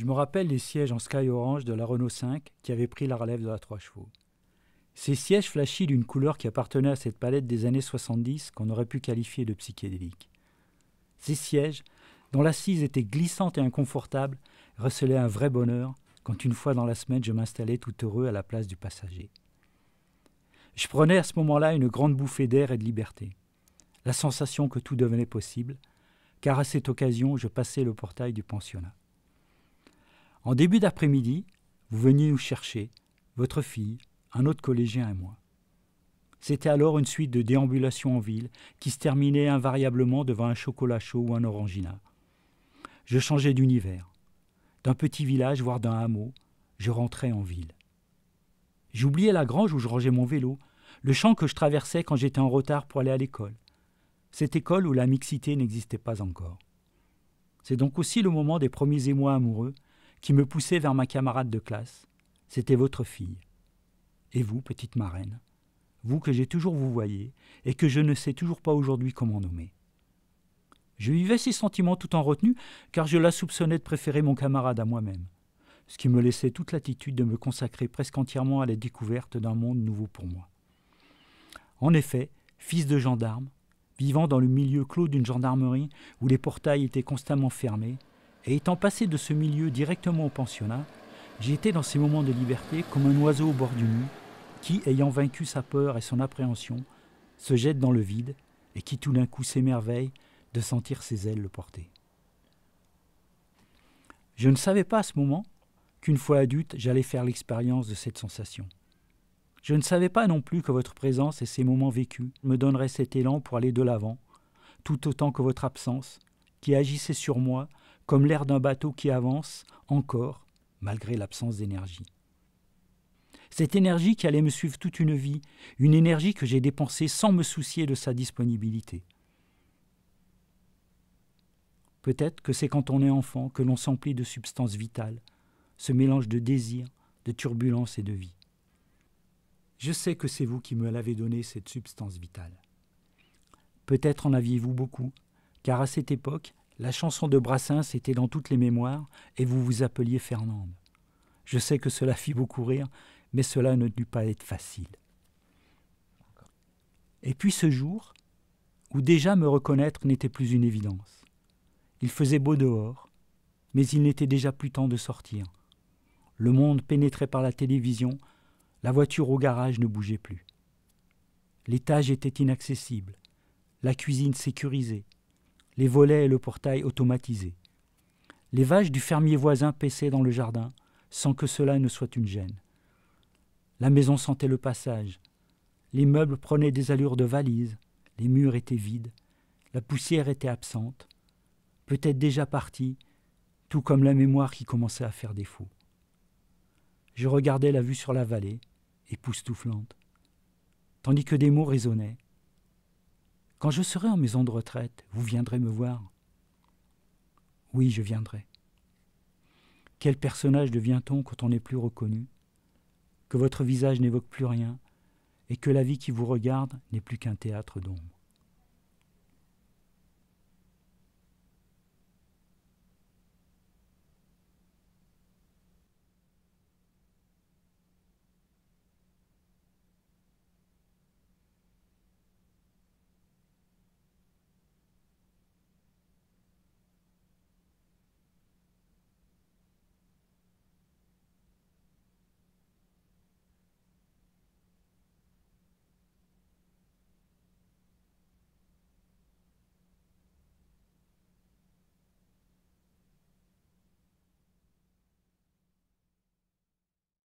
Je me rappelle les sièges en Sky Orange de la Renault 5 qui avaient pris la relève de la 3 chevaux. Ces sièges flashy d'une couleur qui appartenait à cette palette des années 70 qu'on aurait pu qualifier de psychédélique. Ces sièges, dont l'assise était glissante et inconfortable, recelaient un vrai bonheur quand une fois dans la semaine je m'installais tout heureux à la place du passager. Je prenais à ce moment-là une grande bouffée d'air et de liberté, la sensation que tout devenait possible, car à cette occasion je passais le portail du pensionnat. En début d'après-midi, vous veniez nous chercher, votre fille, un autre collégien et moi. C'était alors une suite de déambulations en ville qui se terminait invariablement devant un chocolat chaud ou un orangina. Je changeais d'univers. D'un petit village, voire d'un hameau, je rentrais en ville. J'oubliais la grange où je rangeais mon vélo, le champ que je traversais quand j'étais en retard pour aller à l'école. Cette école où la mixité n'existait pas encore. C'est donc aussi le moment des premiers émois amoureux qui me poussaient vers ma camarade de classe. C'était votre fille. Et vous, petite marraine, vous que j'ai toujours vouvoyé et que je ne sais toujours pas aujourd'hui comment nommer. Je vivais ces sentiments tout en retenue car je la soupçonnais de préférer mon camarade à moi-même, ce qui me laissait toute l'attitude de me consacrer presque entièrement à la découverte d'un monde nouveau pour moi. En effet, fils de gendarme, vivant dans le milieu clos d'une gendarmerie où les portails étaient constamment fermés, et étant passé de ce milieu directement au pensionnat, j'étais dans ces moments de liberté comme un oiseau au bord du nid, qui, ayant vaincu sa peur et son appréhension, se jette dans le vide et qui tout d'un coup s'émerveille de sentir ses ailes le porter. Je ne savais pas à ce moment qu'une fois adulte, j'allais faire l'expérience de cette sensation. Je ne savais pas non plus que votre présence et ces moments vécus me donneraient cet élan pour aller de l'avant, tout autant que votre absence, qui agissait sur moi comme l'air d'un bateau qui avance encore, malgré l'absence d'énergie. Cette énergie qui allait me suivre toute une vie, une énergie que j'ai dépensée sans me soucier de sa disponibilité. Peut-être que c'est quand on est enfant que l'on s'emplit de substances vitales, ce mélange de désir, de turbulence et de vie. Je sais que c'est vous qui me l'avez donné, cette substance vitale. Peut-être en aviez-vous beaucoup, car à cette époque, la chanson de Brassens était dans toutes les mémoires et vous vous appeliez Fernande. Je sais que cela fit beaucoup rire, mais cela ne dut pas être facile. Et puis ce jour, où déjà me reconnaître n'était plus une évidence. Il faisait beau dehors, mais il n'était déjà plus temps de sortir. Le monde pénétrait par la télévision, la voiture au garage ne bougeait plus. L'étage était inaccessible, la cuisine sécurisée, les volets et le portail automatisés. Les vaches du fermier voisin paissaient dans le jardin, sans que cela ne soit une gêne. La maison sentait le passage. Les meubles prenaient des allures de valises, les murs étaient vides, la poussière était absente, peut-être déjà partie, tout comme la mémoire qui commençait à faire défaut. Je regardais la vue sur la vallée, époustouflante, tandis que des mots résonnaient. « Quand je serai en maison de retraite, vous viendrez me voir ?» « Oui, je viendrai. » Quel personnage devient-on quand on n'est plus reconnu, que votre visage n'évoque plus rien et que la vie qui vous regarde n'est plus qu'un théâtre d'ombre?